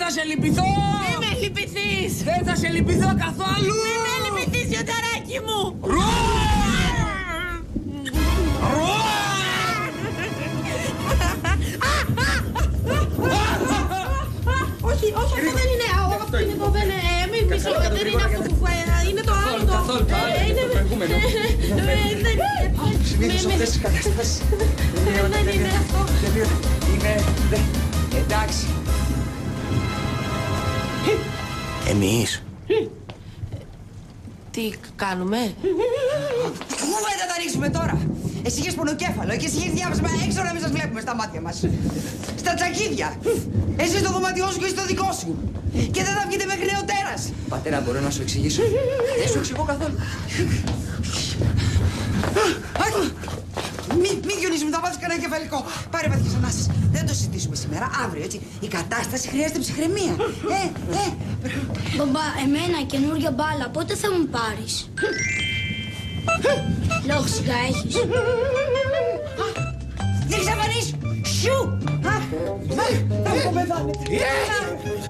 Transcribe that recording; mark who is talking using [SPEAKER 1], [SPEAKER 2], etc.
[SPEAKER 1] θα σε λυπηθώ!
[SPEAKER 2] Μη με λυπηθείς!
[SPEAKER 1] Δεν θα σε λυπηθώ καθόλου!
[SPEAKER 2] Μη με λυπηθείς, γιοταράκι μου! Όχι, αυτό δεν είναι. Αυτό είναι το δεν είναι αυτό που είναι το άλλο.
[SPEAKER 1] Καθόλου, είναι το προηγούμενο. Συνήθως αυτές τις καταστάσεις.
[SPEAKER 2] Δεν είναι αυτό.
[SPEAKER 1] Είναι... εντάξει. Εμείς.
[SPEAKER 2] Τι κάνουμε?
[SPEAKER 3] Κουβέντα θα ρίξουμε τώρα. Εσύ είχες πονοκέφαλο και εσύ είχες διάβασμα έξω να μην σας βλέπουμε στα μάτια μας. Στα τσακίδια. Εσύ στο δωμάτιό σου και στο δικό σου. Και δεν θα βγείτε μέχρι νεοτέρας.
[SPEAKER 1] Πατέρα, μπορώ να σου εξηγήσω? Δεν σου εξηγώ καθόλου.
[SPEAKER 3] Μη γιονίσουμε, θα μάθεις κανένα κεφαλικό. Πάρε βαθιές ανάσες. Δεν το συζητήσουμε σήμερα, αύριο, έτσι. Η κατάσταση χρειάζεται ψυχραιμία.
[SPEAKER 4] Μπαμπά, εμένα καινούργια μπάλα, πότε θα μου πάρεις? Λόγω σιγά έχεις.
[SPEAKER 3] Δεν εξαφανίσου! Σου! Θα μου πεθάνετε.